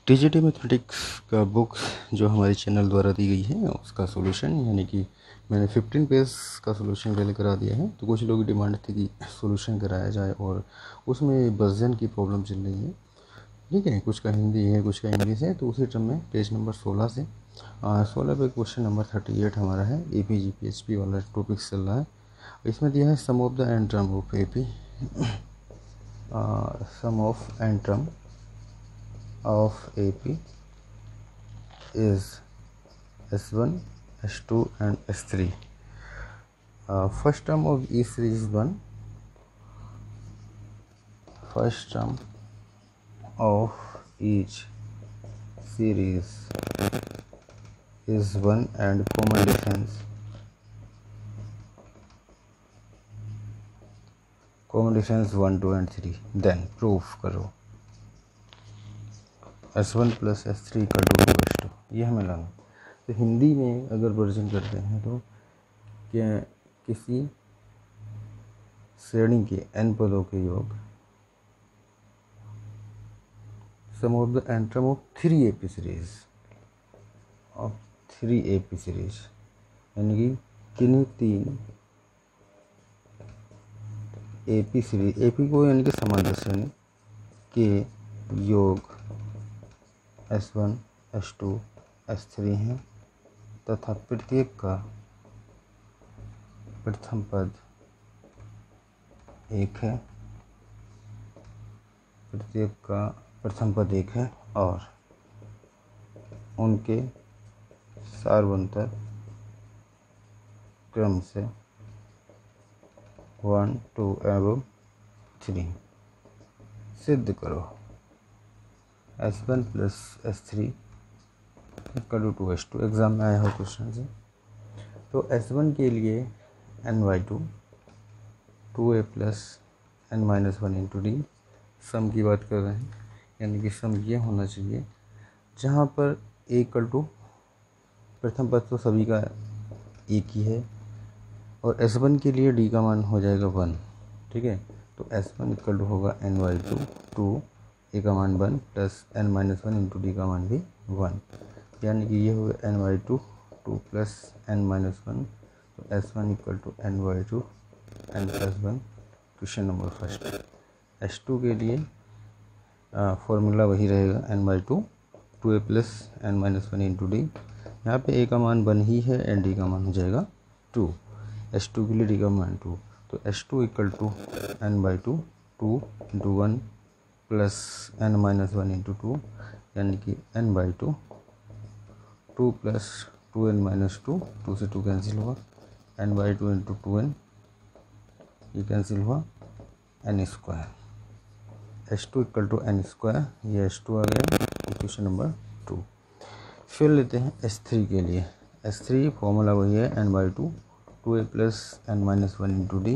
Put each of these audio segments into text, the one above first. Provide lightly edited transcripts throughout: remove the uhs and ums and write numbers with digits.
TGT mathematics का book जो हमारे चैनल द्वारा दी गई है उसका सॉल्यूशन, यानी कि मैंने 15 पेज का सॉल्यूशन पहले करा दिया है। तो कुछ लोगों की डिमांड थी कि सॉल्यूशन कराया जाए और उसमें वर्जन की प्रॉब्लम चल रही है। ठीक है, कुछ का हिंदी है, कुछ का इंग्लिश है। तो उसी क्रम में पेज नंबर 16 से 16 पे क्वेश्चन नंबर 38 हमारा है। APGPHP वाला टॉपिक चल रहा है। इसमें दिया है sum of the nth term of AP, sum of nth term of AP is S1, S2 and S3. First term of each series is 1. First term of each series is 1 and common difference is 1, 2 and 3. Then proof करो S1 plus S3 का 2/2 ये हमें लाना। तो हिंदी में अगर version करते हैं तो क्या किसी श्रेणी के n पदों के योग sum of the nth term of 3 AP series यानी कि किन्हीं 3 AP सीरीज, AP को यानी कि समांतर श्रेणी के योग S1, S2, S3 हैं तथा प्रत्येक का प्रथम पद 1 है, प्रत्येक का प्रथम पद 1 है और उनके सार्वंतर क्रम से 1, 2 एवं 3 सिद्ध करो। S1 plus S3 equal to 2S2 exam में आया हो क्वेश्चन से। तो S1 के लिए n/2 2a plus n-1 into D सम की बात कर रहे हैं, यानी कि सम ये होना चाहिए जहाँ पर a इक्वल टू प्रथम पद तो सभी का एक ही है और S1 के लिए d का मान हो जाएगा 1। ठीक है, तो S1 इक्वल टू होगा n/2 2 a का मान 1 प्लस n-1 इंटू डी का मान भी 1, यानी कि ये होगा n/2 2 प्लस n-1। तो S1 equal to n/2 n+1। Question number first. S2 के लिए फॉर्मूला वही रहेगा n/2 2a plus n-1 into D. यहाँ पे a का मान 1 ही है एंड डी का मान हो जाएगा 2। S2 के लिए डी का मान 2, तो S2 equal to n/2 2 into 1 plus n-1 into 2, यानी कि n/2 2 प्लस 2n-2 2 से 2 कैंसिल हुआ, n/2 इंटू 2n ये कैंसिल हुआ n²। S2 equal to n², ये S2 आ गया। Question number 2। फिर लेते हैं S3 के लिए। S3 फॉर्मूला वही है n/2 2a plus n-1 into D,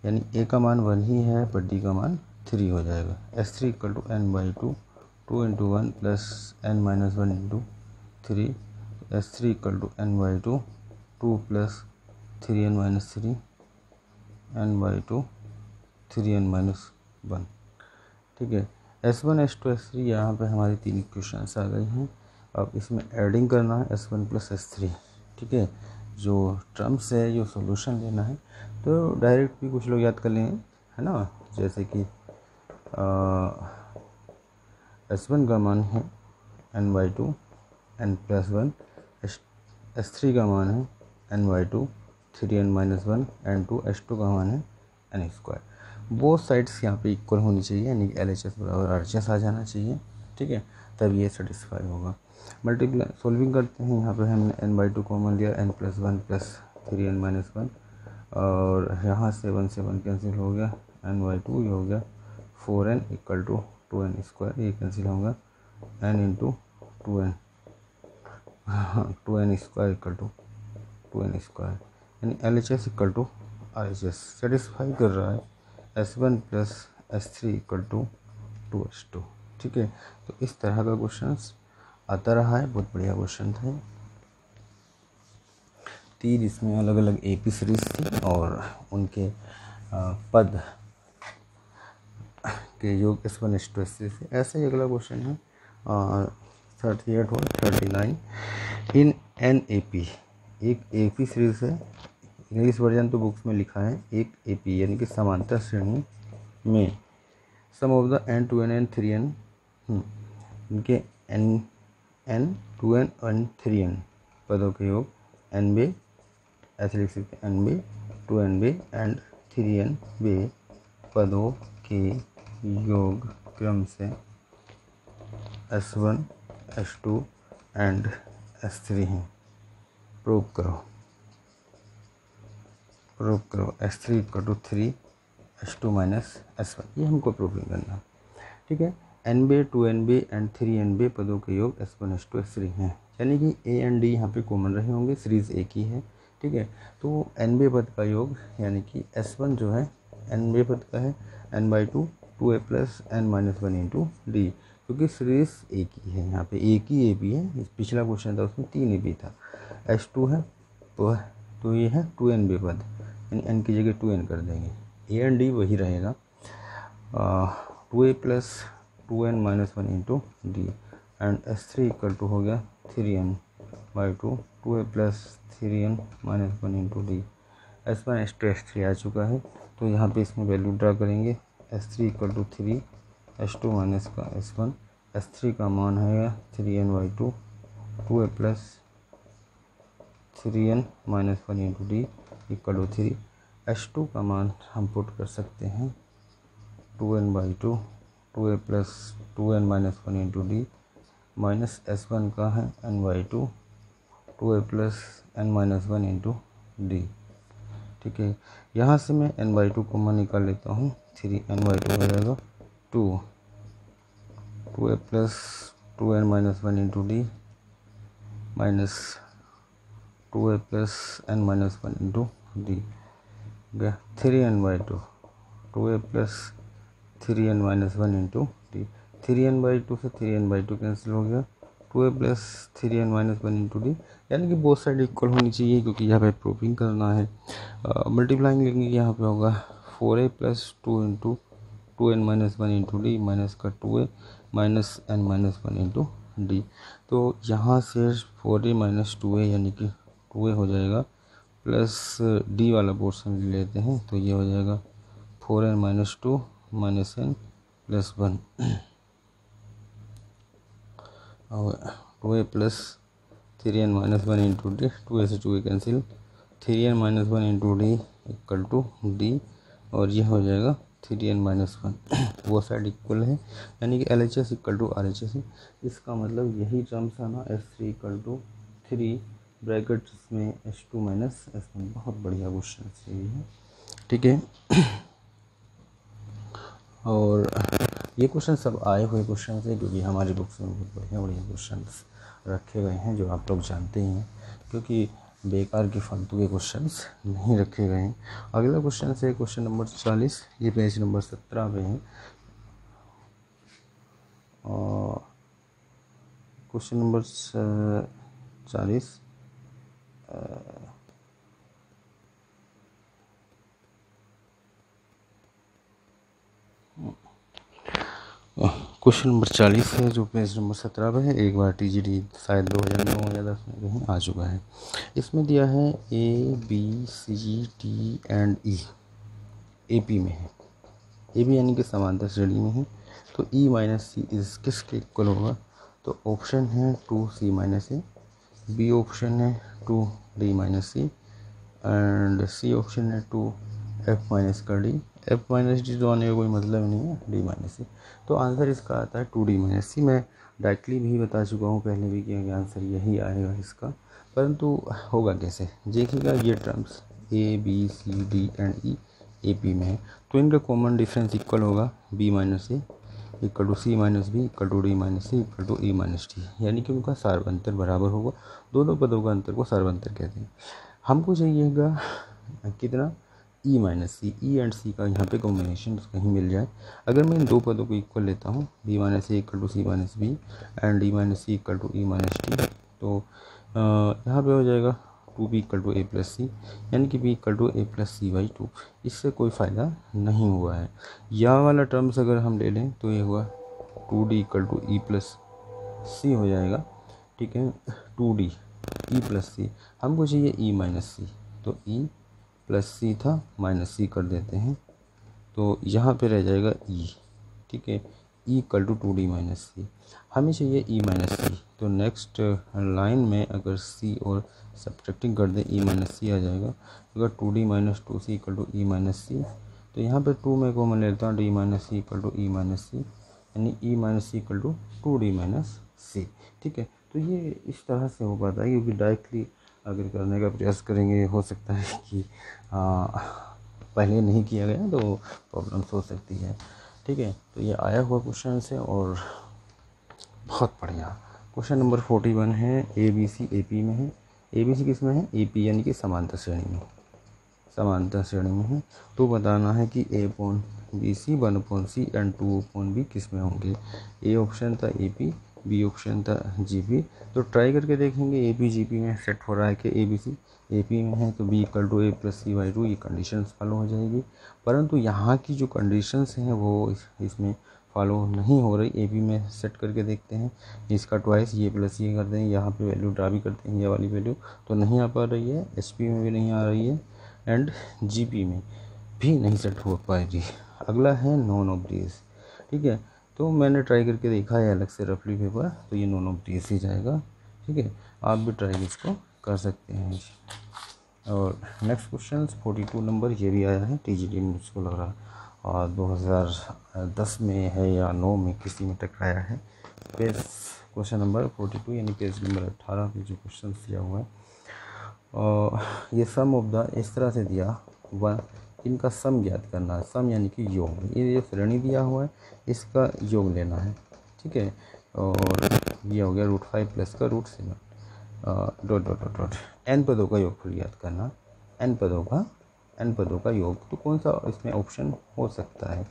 यानी a का मान 1 ही है पर d का मान 3 हो जाएगा। S3 equal to n/2 2 into 1 plus n-1 into 3। S3 equal to n/2 2 plus 3n-3 n/2 3n-1। ठीक है, S1 S2 S3 यहाँ पे हमारी 3 इक्वेशंस आ गई हैं। अब इसमें एडिंग करना है S1 प्लस S3। ठीक है, जो टर्म्स है जो सॉल्यूशन लेना है तो डायरेक्ट भी कुछ लोग याद कर लेंगे, है ना। जैसे कि S1 का मान है n/2 n+1, S3 का मान है n/2 3n-1 n2, S2 का मान है n²। बोथ साइड्स यहाँ पे इक्वल होनी चाहिए, यानी कि LHS बराबर RHS आ जाना चाहिए। ठीक है, तब ये सेटिस्फाई होगा। मल्टीप्लाई सॉल्विंग करते हैं। यहाँ पे हमने n/2 कॉमन लिया, n+1 प्लस 3n-1 और यहाँ से 1 से 1 कैंसिल हो गया, n/2 ये हो गया 4n इक्वल टू 2n², ये कैंसिल होगा n into 2n 2n² equal to 2n², यानी LHS equal to RHS satisfy कर रहा है। S1 plus S3 equal to 2S2। ठीक है, तो इस तरह का क्वेश्चन आता रहा है। बहुत बढ़िया क्वेश्चन था। 3 इसमें अलग अलग AP सीरीज थी और उनके पद के योग S1 S2 S3 से। ऐसा ही अगला क्वेश्चन है 38 और 39 इन एन ए पी। एक ए पी सीरीज है, इंग्लिश वर्जन तो बुक्स में लिखा है एक ए पी यानी कि समांतर श्रेणी में sum of the n two n n three n इनके n two n n three n पदों के योग एन बे ऐसे लिख सकते हैं एन बे टू एन बे एंड थ्री एन बे पदों के योग क्रम से S1 S2 एंड S3 हैं। प्रूव करो S3 equal to 3 S2 minus S1, ये हमको प्रूविंग करना। ठीक है, एन बे टू एन बे एंड थ्री एन बे पदों के योग S1 S2 S3 हैं, यानी कि ए एंड डी यहाँ पे कॉमन रहे होंगे, सीरीज एक ही है। ठीक है, तो एन बे पद का योग यानी कि S1 जो है एन बे पद का है n by two A plus N minus one into d, क्योंकि सीरीज एक ही है, यहाँ पे एक ही ए बी है। पिछला क्वेश्चन था उसमें 3 ए बी था, S2 है तो ये है 2n बे पद, यानी n की जगह 2n कर देंगे, ए एंड डी वही रहेगा 2a plus 2n minus one into d and S3 equal to हो गया 3n by two 2a plus 3n minus one into d. S1 S2 S3 आ चुका है, तो यहाँ पे इसमें वैल्यू ड्रा करेंगे। S3 equal to 3 S2 minus का S1, S3 का मान है 3n by two 2a plus 3n minus one into D equal to 3। S2 का मान हम पुट कर सकते हैं 2n by two 2a plus 2n minus one into D minus S1 का है n by two 2a plus n minus one into D. ठीक है, यहाँ से मैं n बाई टू कॉमन निकाल लेता हूँ, 3n बाई टू हो जाएगा 2a plus 2n minus one into D minus 2a plus n minus one into D गया 3n by two 2a plus 3n minus one into D. 3n by to से 3n by to cancel हो गया, 2a plus 3n minus one into D, यानी कि both side equal होनी चाहिए क्योंकि यहाँ पे प्रूविंग करना है। मल्टीप्लाइंग लेंगे, यहाँ पे होगा 4a plus 2 into 2n minus one into D minus का 2a minus n minus one into D. तो यहाँ से 4a माइनस 2a यानी कि 2a हो जाएगा प्लस डी वाला पोर्शन ले लेते हैं, तो ये हो जाएगा 4n minus 2 minus n plus 1 और 2a plus 3n minus one into d, 2a से 2a cancel, 3n minus one into D equal to d और ये हो जाएगा 3n माइनस वन। वो साइड इक्वल है, यानी कि LHS इक्वल टू RHS है। इसका मतलब यही टर्म्स है ना, S3 इक्वल टू 3 ब्रैकेट में S2 माइनस S1। बहुत बढ़िया क्वेश्चन है, ठीक है। और ये क्वेश्चन सब आए हुए क्वेश्चन है क्योंकि हमारी बुक्स में बहुत बढ़िया बढ़िया क्वेश्चन रखे गए हैं जो आप लोग जानते ही हैं, क्योंकि बेकार के फालतू के क्वेश्चंस नहीं रखे गए हैं। अगला क्वेश्चन है क्वेश्चन नंबर 40, ये पेज नंबर 17 पे है। और क्वेश्चन नंबर 40 क्वेश्चन नंबर 40 है जो पेज नंबर 17 पे है। एक बार TGT शायद 2009 या 10 में कहीं आ चुका है। इसमें दिया है ABCD एंड E AP में है, AB यानी कि समांतर श्रेणी में है, तो E माइनस C इस किसके इक्वल होगा? तो ऑप्शन है 2C minus A, B option है 2D minus C and C option है 2F माइनस का D। F माइनस डी तो आने का कोई मतलब नहीं है, D माइनस C। तो आंसर इसका आता है 2D माइनस C। मैं डायरेक्टली भी बता चुका हूँ पहले भी कि आंसर यही आएगा इसका, परंतु होगा कैसे देखिएगा। ये terms ABCD and E AP में है, तो इनका कॉमन डिफरेंस इक्वल होगा B minus A equal to C minus B equal to D minus C equal to E minus D, यानी कि उनका सार्वंतर बराबर होगा। दोनों पदों का अंतर को सार्वंतर कहते हैं। हमको चाहिएगा कितना? E minus C, E and C का यहाँ पे कॉम्बिनेशन कहीं मिल जाए। अगर मैं इन दो पदों को इक्वल लेता हूँ, B minus A equal to C minus B and D minus C equal to E minus D, तो यहाँ पे हो जाएगा 2B equal to A plus C, यानी कि B equal to A plus C by 2। इससे कोई फ़ायदा नहीं हुआ है। यह वाला टर्म्स अगर हम ले लें तो ये हुआ 2D equal to E plus C हो जाएगा, ठीक है। 2D ई प्लस सी, हमको चाहिए ई माइनस सी, तो ई प्लस सी था, माइनस सी कर देते हैं, तो यहाँ पे रह जाएगा ई, ठीक है। E equal to 2D minus C, हमें चाहिए ई माइनस सी, तो नेक्स्ट लाइन में अगर सी और सब्ट्रैक्टिंग कर दें ई माइनस सी आ जाएगा। अगर 2D माइनस 2C equal to E minus C, तो यहाँ पे 2 में कॉमन लेता हूँ, D minus C equal to E minus C, यानी E minus C equal to 2D minus C, ठीक है। तो ये इस तरह से हो पाता है, क्योंकि डायरेक्टली अगर करने का प्रयास करेंगे हो सकता है कि पहले नहीं किया गया तो प्रॉब्लम्स हो सकती है, ठीक है। तो ये आया हुआ क्वेश्चन है और बहुत बढ़िया। क्वेश्चन नंबर 41 है, A B C A P में है। ए बी सी किस में है? ए पी यानी कि समांतर श्रेणी में, समांतर श्रेणी में है। तो बताना है कि A upon B C, 1 upon C and 2 upon B किस में होंगे। ए ऑप्शन था ए पी, बी ऑप्शन था जी पी। तो ट्राई करके देखेंगे ए पी जी पी में सेट हो रहा है कि A B C A P में है, तो B equal to A plus C by 2, ये कंडीशंस फॉलो हो जाएगी। परंतु यहाँ की जो कंडीशंस हैं वो इसमें फॉलो नहीं हो रही। ए पी में सेट करके देखते हैं, इसका ट्वाइस ये प्लस ये कर दें, यहाँ पे वैल्यू ड्रा भी करते हैं, ये वाली वैल्यू तो नहीं आ पा रही है, एस पी में भी नहीं आ रही है एंड जी पी में भी नहीं सेट हो पाएगी। अगला है नॉन ऑफ दीज, ठीक है। तो मैंने ट्राई करके देखा है अलग से रफली पेपर, तो ये नॉन ऑफ दीज ही जाएगा, ठीक है। आप भी ट्राई इसको कर सकते हैं। और नेक्स्ट क्वेश्चन 42 नंबर, ये भी आया है टीजीटी में, मुझको लग रहा है और 2010 में है या 9 में किसी में टकराया है। पेज क्वेश्चन नंबर 42 यानी पेज नंबर 18 पे जो क्वेश्चन दिया हुआ है, और ये सम ऑफ द इस तरह से दिया वन, इनका सम ज्ञात करना है। सम यानी कि योग, ये श्रेणी दिया हुआ है, इसका योग लेना है, ठीक है। और ये हो गया √5 प्लस का √7 dot dot dot dot N पदों का योग फिर याद करना, एन पदों का योग। तो कौन सा इसमें ऑप्शन हो सकता है?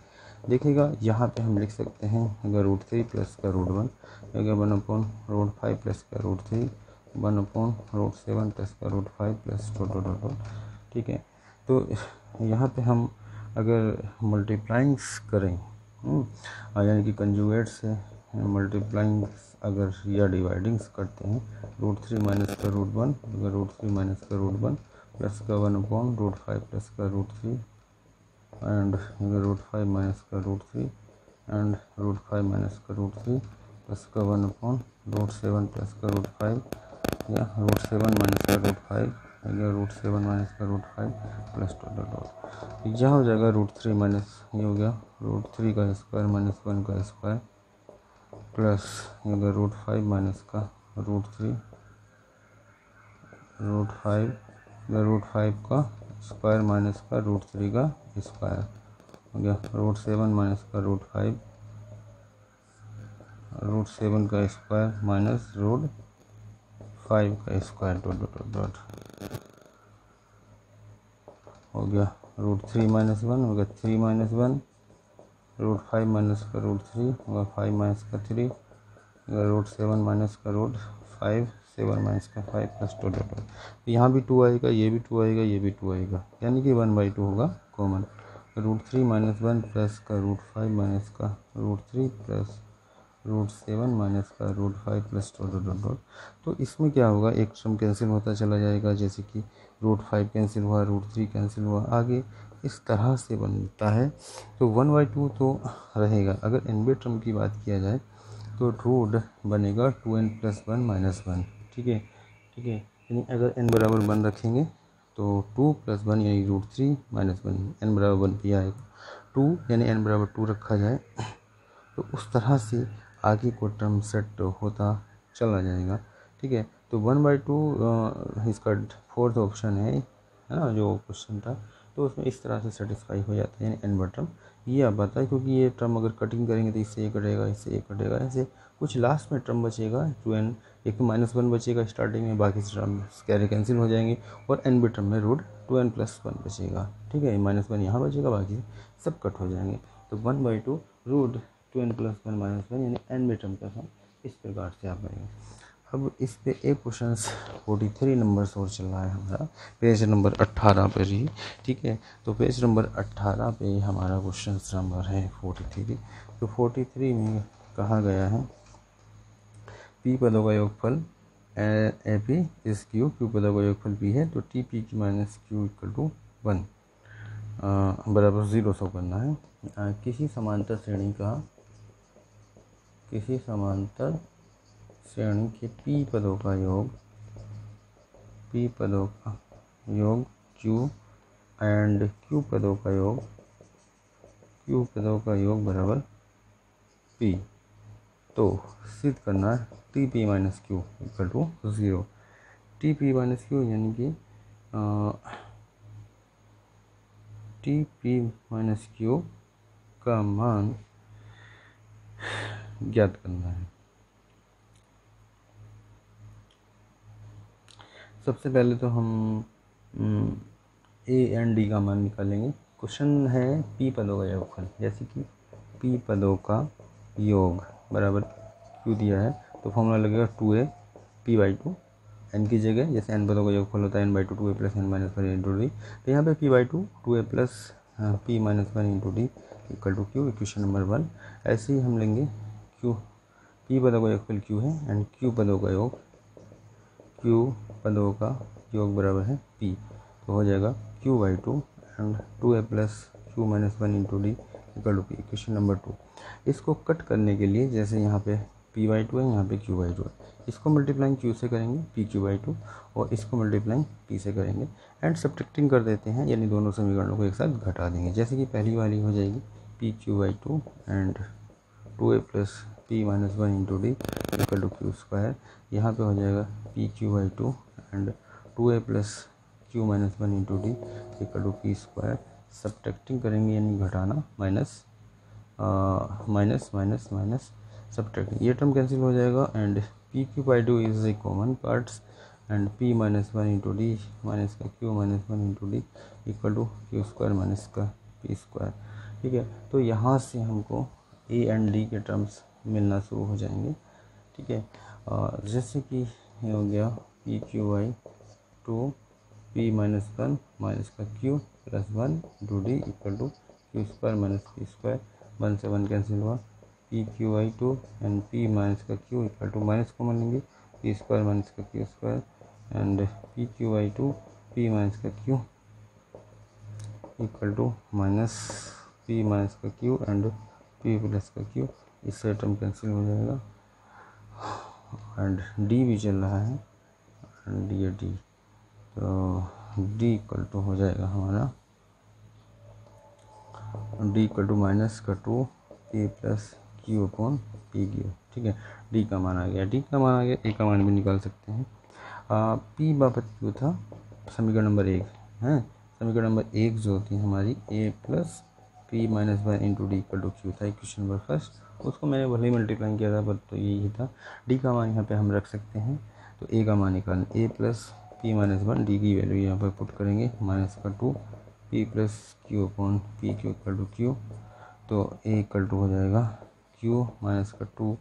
देखिएगा यहाँ पे हम लिख सकते हैं, अगर √3 प्लस का √1, अगर 1 अपॉन √5 प्लस का √3, 1 अपॉन √7 प्लस का √5 प्लस डॉट डॉट डॉट, ठीक है। तो यहाँ पे हम अगर मल्टीप्लाइंग्स करें, यानी कि कंजुगेट से मल्टीप्लाइंग्स अगर या डिवाइडिंग्स करते हैं, √3 माइनस का √1, अगर √3 माइनस का √1 प्लस का 1 अपॉन √5 प्लस का √3 एंड अगर √5 माइनस का √3 एंड √5 माइनस का √3 प्लस का 1 अपॉन √7 प्लस का √5 या √7 माइनस का √5 अगर √7 माइनस का √5 प्लस डॉट यह हो जाएगा √3 माइनस, ये हो गया √3 का स्क्वायर माइनस 1 का स्क्वायर प्लस अगर √5 माइनस का √3, √5 का स्क्वायर माइनस का √3 का स्क्वायर हो गया √7 माइनस का √5, √7 का स्क्वायर माइनस √5 का स्क्वायर डॉट डॉट डॉट हो गया √3 माइनस 1 हो गया 3 माइनस 1, √5 माइनस का √3 होगा 5 माइनस का 3, √7 माइनस का √5, 7 माइनस का 5 प्लस डॉट डॉट। तो यहाँ भी 2 आएगा, ये भी 2 आएगा, ये भी 2 आएगा, यानी कि 1/2 होगा कॉमन। √3 माइनस 1 प्लस का √5 माइनस का √3 प्लस √7 माइनस का √5 प्लस डॉट डॉट डॉट। तो इसमें क्या होगा, एक टर्म कैंसिल होता चला जाएगा, जैसे कि √5 कैंसिल हुआ, √3 कैंसिल हुआ, आगे इस तरह से बनता है। तो 1/2 तो रहेगा। अगर एनबी टर्म की बात किया जाए तो रूट बनेगा 2n + 1 - 1, ठीक है, ठीक है। यानी अगर n बराबर 1 रखेंगे तो 2 + 1 यानी √3 - 1, n बराबर 1 भी आएगा। 2 यानी n बराबर 2 रखा जाए तो उस तरह से आगे को टर्म सेट होता चला जाएगा, ठीक है। तो 1/2 इसका फोर्थ ऑप्शन है ना, जो क्वेश्चन था, तो उसमें इस तरह से सेटिस्फाई हो जाता है, यानी n टर्म ये आप बताए, क्योंकि ये टर्म अगर कटिंग करेंगे तो इससे ये कटेगा, इससे ये कटेगा, ऐसे कुछ लास्ट में टर्म बचेगा 2n, एक तो -1 बचेगा स्टार्टिंग में, बाकी टर्म कैरी कैंसिल हो जाएंगे और n टर्म में रूट 2n + 1 बचेगा, ठीक है। -1 यहाँ बचेगा, बाकी सब कट हो जाएंगे। तो 1/2 रूट 2n + 1 - 1 यानी n टर्म का सम इस प्रकार से आ पाएगा। अब इस पे एक क्वेश्चन 43 नंबर और चल रहा है हमारा, पेज नंबर 18 पर ही, ठीक है। तो पेज नंबर 18 पे हमारा क्वेश्चन नंबर है 43। तो 43 में कहा गया है पी पदों का योगफल ए पी इस क्यू पदों का योगफल पी है, तो टी पी की माइनस क्यू इक्वल टू 1 बराबर 0 शो करना है। किसी समांतर श्रेणी के पी पदों का योग क्यू एंड क्यू पदों का योग बराबर पी। तो सिद्ध करना है T P minus Q equal to 0। T P minus Q यानी कि टी पी माइनस क्यू का मान ज्ञात करना है। सबसे पहले तो हम ए एंड डी का मान निकालेंगे। क्वेश्चन है पी पदों का योगफल, जैसे कि पी पदों का योग बराबर क्यू दिया है, तो फॉर्मूला लगेगा 2a पी बाई 2 एन की जगह, जैसे एन पदों का योगफल होता है N by 2 2a plus N minus 1 into D, तो यहाँ पे P by 2 2a plus P minus 1 into D equal to Q, equation number 1। ऐसे ही हम लेंगे क्यू पी पदों का योगफल क्यू है एंड क्यू पदों का योग बराबर है पी, तो हो जाएगा Q by 2 and 2a plus Q minus 1 into D equal to P, equation number 2। इसको कट करने के लिए जैसे यहाँ पे p बाई 2 है, यहाँ पे q बाई 2 है, इसको मल्टीप्लाइंग q से करेंगे p q बाई 2 और इसको मल्टीप्लाइंग p से करेंगे एंड सब्ट्रैक्टिंग कर देते हैं, यानी दोनों समीकरणों को एक साथ घटा देंगे। जैसे कि पहली वाली हो जाएगी p q by 2 and 2a plus p minus 1 into D equal to Q square, यहाँ पे हो जाएगा p q by 2 and 2a plus q minus 1 into D equal to p square. Subtracting करेंगे यानी घटाना, माइनस माइनस सब्ट्रैक्टिंग, ये term cancel हो जाएगा and P Q by 2 is a common parts and p minus 1 into D minus का q minus 1 into D equal to Q square minus का p square. ठीक है, तो यहाँ से हमको a एंड d के टर्म्स मिलना शुरू हो जाएंगे। ठीक है, जैसे कि ये हो गया P Q by 2 p minus 1 minus का q plus 1 into D equal to Q square minus P square, 1 से 1 कैंसिल हुआ, P Q by 2 and P minus का Q equal to minus common लेंगे पी स्क्वायर माइनस का Q square and P Q by 2 P minus का Q equal to minus P minus का Q and P plus का Q, इससे term cancel हो जाएगा and D भी चल रहा है एंड ये डी, तो डी इक्वल टू हो जाएगा हमारा डी इक्वल टू माइनस का 2 P plus Q upon P Q. ठीक है, डी का मान आ गया, डी का मान आ गया, ए का मान भी निकाल सकते हैं। पी बाबत क्यू था समीकरण नंबर 1 है, समीकरण नंबर 1 जो होती है हमारी A plus P minus 1 into D equal to Q था, इक्वेशन नंबर फर्स्ट, उसको मैंने भले ही मल्टीप्लाई किया था पर तो यही था। डी का मान यहाँ पे हम रख सकते हैं, तो ए का मान निकालें, A plus P minus 1, D की वैल्यू यहाँ पर पुट करेंगे माइनस का 2 P plus Q upon P Q equal to Q, तो ए इक्वल टू हो जाएगा क्यू माइनस का 2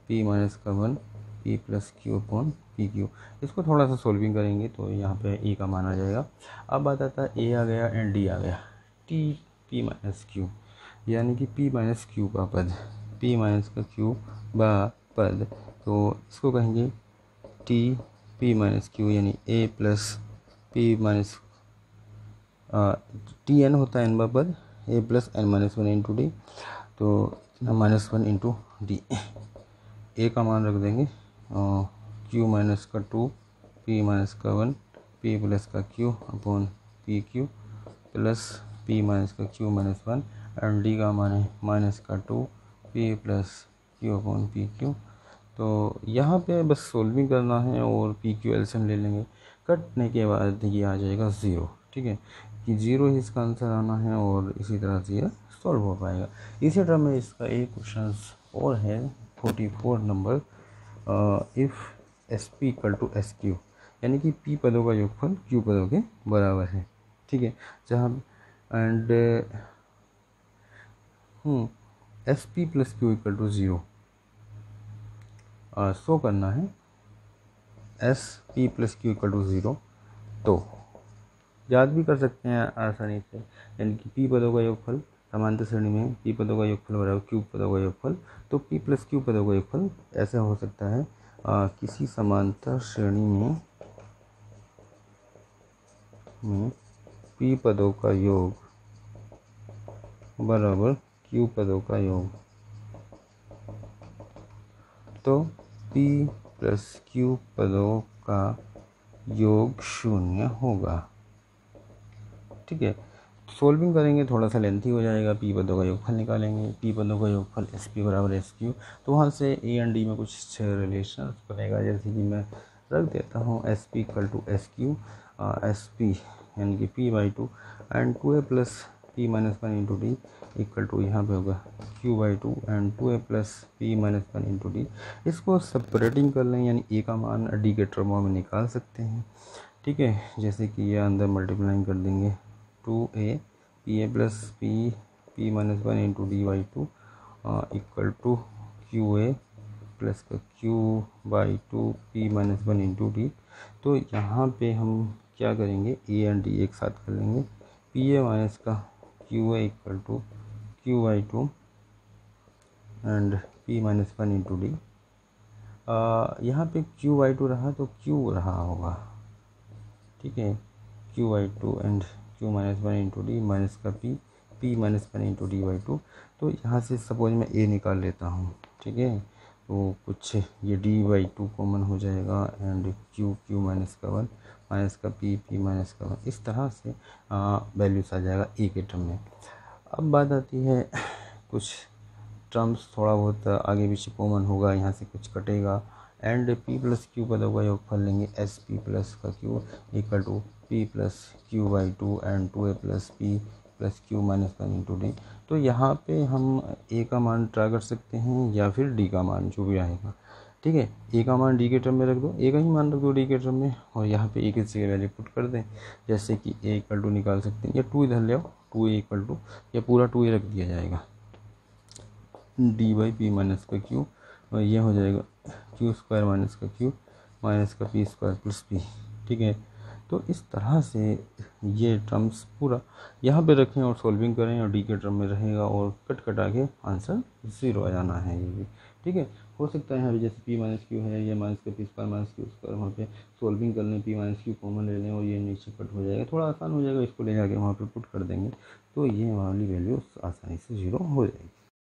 पी माइनस का 1 P plus Q upon P Q. इसको थोड़ा सा सोल्विंग करेंगे तो यहाँ पे ए का मान आ जाएगा। अब बात आता है ए आ गया एंड डी आ गया, टी पी माइनस क्यू यानी कि पी माइनस क्यू का पद, पी माइनस का क्यू बा पद, तो इसको कहेंगे टी पी माइनस क्यू यानी A plus P minus T N होता है एन बा पद, A plus N minus 1 into D, तो माइनस 1 इंटू डी, ए का मान रख देंगे क्यू माइनस का 2 पी माइनस का 1 पी प्लस का Q upon P Q plus P minus का क्यू माइनस 1 एंड डी का मान है माइनस का 2 P plus Q upon P Q. तो यहाँ पे बस सोल्विंग करना है और पी क्यू एलसीएम ले लेंगे, कटने के बाद ये आ जाएगा 0। ठीक है, कि 0 ही इसका आंसर आना है और इसी तरह से ये सॉल्व हो पाएगा। इसी तरह में इसका एक क्वेश्चन और है 44 number, if S P equal to S Q यानी कि पी पदों का योगफल क्यू पदों के बराबर है। ठीक है, जहाँ and S P plus Q equal to 0 show करना है, S P plus Q equal to 0, तो याद भी कर सकते हैं आसानी से, यानी कि पी पदों का योगफल समांतर श्रेणी में पी पदों का योगफल बराबर क्यू पदों का योगफल, तो पी प्लस क्यू पदों का योगफल ऐसा हो सकता है किसी समांतर श्रेणी में p पदों का योग बराबर q पदों का योग, तो p प्लस q पदों का योग 0 होगा। ठीक है, सोल्विंग करेंगे थोड़ा सा लेंथी हो जाएगा। p पदों का योगफल निकालेंगे, p पदों का योगफल sp बराबर sq, तो वहाँ से a एंड d में कुछ रिलेशन बनेगा। जैसे कि मैं रख देता हूँ sp equal to sq, sp यानी कि p/2 and 2a plus p minus 1 into D equal to यहाँ पे होगा q/2 and 2a plus p minus 1 into D. इसको सेपरेटिंग कर लें, यानी a का मान d के टर्मों में निकाल सकते हैं। ठीक है, जैसे कि ये अंदर मल्टीप्लाइंग कर देंगे 2a pa plus p minus 1 into d/2 equal to qa plus का q/2 p minus 1 into D. तो यहाँ पे हम क्या करेंगे, a एंड d एक साथ कर लेंगे, pa माइनस का qa equal to q/2 and p minus 1 into D. यहाँ पे q/2 रहा तो q रहा होगा। ठीक है, q/2 and q minus 1 into D minus का p माइनस 1 इंटू d/2। तो यहाँ से सपोज मैं a निकाल लेता हूँ। ठीक है, तो कुछ ये d/2 कॉमन हो जाएगा एंड q माइनस का 1 माइनस का p माइनस का 1, इस तरह से वैल्यूस आ जाएगा a के टर्म में। अब बात आती है कुछ टर्म्स थोड़ा बहुत आगे पीछे कॉमन होगा, यहाँ से कुछ कटेगा एंड p प्लस q पदों का योगफल लेंगे sp प्लस का q equal to p plus q/2 and 2a plus p plus q minus 1 into D. तो यहाँ पे हम a का मान ट्राई कर सकते हैं या फिर d का मान जो भी आएगा। ठीक है, a का मान d के टर्म में रख दो, a का ही मान रख दो d के टर्म में, और यहाँ पे a की जगह वैल्यू पुट कर दें। जैसे कि a इक्वल टू निकाल सकते हैं, या 2 इधर ले आओ, 2a इक्वल टू, या पूरा 2a रख दिया जाएगा d/p माइनस का q, और ये हो जाएगा q² माइनस का q माइनस का p² प्लस p। ठीक है, तो इस तरह से ये टर्म्स पूरा यहाँ पे रखें और सॉल्विंग करें, और डी के टर्म में रहेगा और कट कटा के आंसर 0 आ जाना है ये भी। ठीक है, हो सकता है यहाँ पे जैसे p माइनस क्यू है, ये माइनस का p² माइनस q², वहाँ पे सॉल्विंग कर लें, p माइनस क्यू कॉमन ले लें और ये नीचे कट हो जाएगा, थोड़ा आसान हो जाएगा। इसको ले जाके वहाँ पे पुट कर देंगे तो ये वाली वैल्यू आसानी से 0 हो जाएगी।